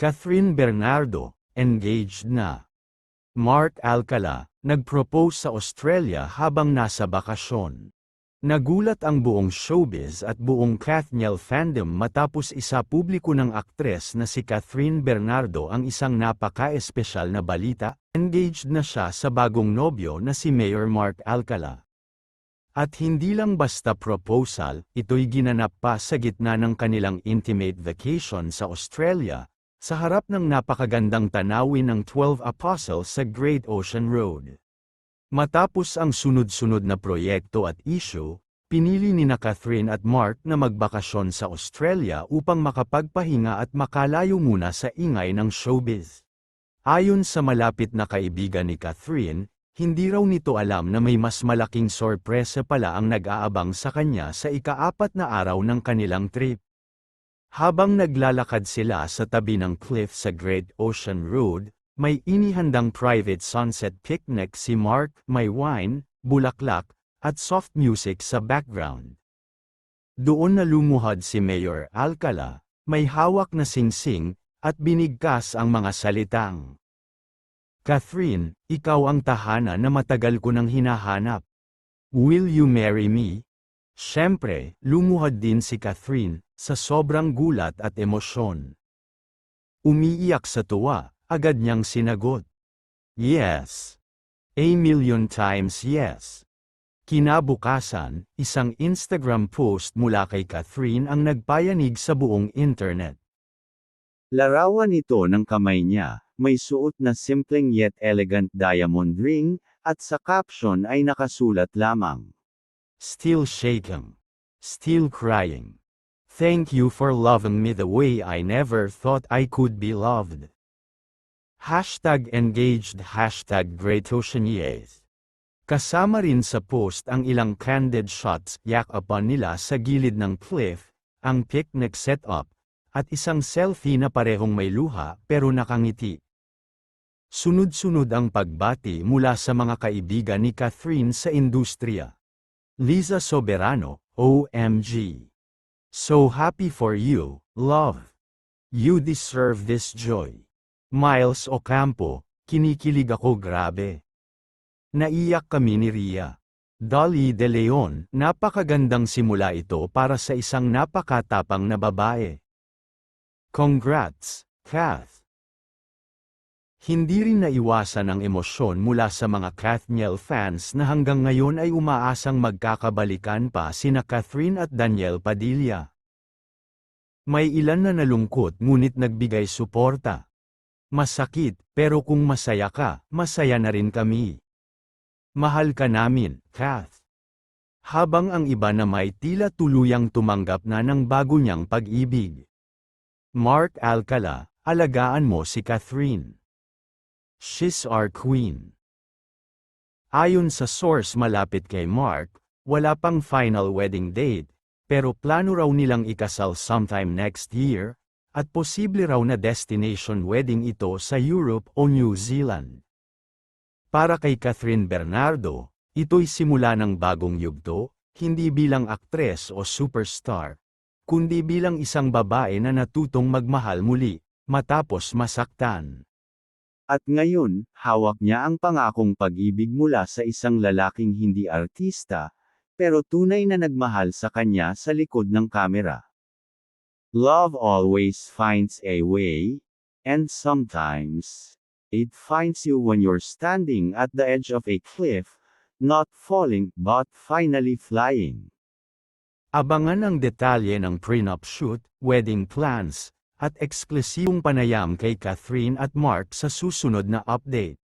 Catherine Bernardo, engaged na. Mark Alcala, nag-propose sa Australia habang nasa bakasyon. Nagulat ang buong showbiz at buong Kathniel fandom matapos isapubliko ng aktres na si Catherine Bernardo ang isang napaka-espesyal na balita, engaged na siya sa bagong nobyo na si Mayor Mark Alcala. At hindi lang basta proposal, ito'y ginanap pa sa gitna ng kanilang intimate vacation sa Australia, sa harap ng napakagandang tanawin ng 12 Apostles sa Great Ocean Road. Matapos ang sunod-sunod na proyekto at issue, pinili nina Catherine at Mark na magbakasyon sa Australia upang makapagpahinga at makalayo muna sa ingay ng showbiz. Ayon sa malapit na kaibigan ni Catherine, hindi raw nito alam na may mas malaking sorpresa pala ang nag-aabang sa kanya sa ika-4 na araw ng kanilang trip. Habang naglalakad sila sa tabi ng cliff sa Great Ocean Road, may inihandang private sunset picnic si Mark, may wine, bulaklak, at soft music sa background. Doon na lumuhad si Mayor Alcala, may hawak na singsing, at binigkas ang mga salitang, "Catherine, ikaw ang tahanan na matagal ko nang hinahanap. Will you marry me?" Siyempre, lumuhad din si Catherine, sa sobrang gulat at emosyon. Umiiyak sa tuwa, agad niyang sinagot, "Yes. A million times yes." Kinabukasan, isang Instagram post mula kay Catherine ang nagpayanig sa buong internet. Larawan ito ng kamay niya, may suot na simpleng yet elegant diamond ring, at sa caption ay nakasulat lamang, "Still shaking. Still crying. Thank you for loving me the way I never thought I could be loved." #engaged #GreatOceanYes. Kasama rin sa post ang ilang candid shots, yakapan nila sa gilid ng cliff, ang picnic setup, at isang selfie na parehong may luha pero nakangiti. Sunod-sunod ang pagbati mula sa mga kaibigan ni Catherine sa industriya. Liza Soberano, OMG. "So happy for you, love. You deserve this joy." Miles Ocampo, "Kinikilig ako grabe. Naiyak kami ni Ria." Dolly De Leon, "Napakagandang simula ito para sa isang napakatapang na babae. Congrats, Kath." Hindi rin naiwasan ang emosyon mula sa mga Kathniel fans na hanggang ngayon ay umaasang magkakabalikan pa sina Catherine at Daniel Padilla. May ilan na nalungkot ngunit nagbigay suporta. "Masakit, pero kung masaya ka, masaya na rin kami. Mahal ka namin, Kath." Habang ang iba na may tila tuluyang tumanggap na ng bago niyang pag-ibig. Mark Alcala, "Alagaan mo si Catherine. She's our queen." Ayon sa source malapit kay Mark, wala pang final wedding date, pero plano raw nilang ikasal sometime next year, at posible raw na destination wedding ito sa Europe o New Zealand. Para kay Catherine Bernardo, ito'y simula ng bagong yugto, hindi bilang aktres o superstar, kundi bilang isang babae na natutong magmahal muli, matapos masaktan. At ngayon, hawak niya ang pangakong pag-ibig mula sa isang lalaking hindi artista, pero tunay na nagmahal sa kanya sa likod ng kamera. Love always finds a way, and sometimes, it finds you when you're standing at the edge of a cliff, not falling, but finally flying. Abangan ang detalye ng prenup shoot, wedding plans, at eksklusibong panayam kay Catherine at Mark sa susunod na update.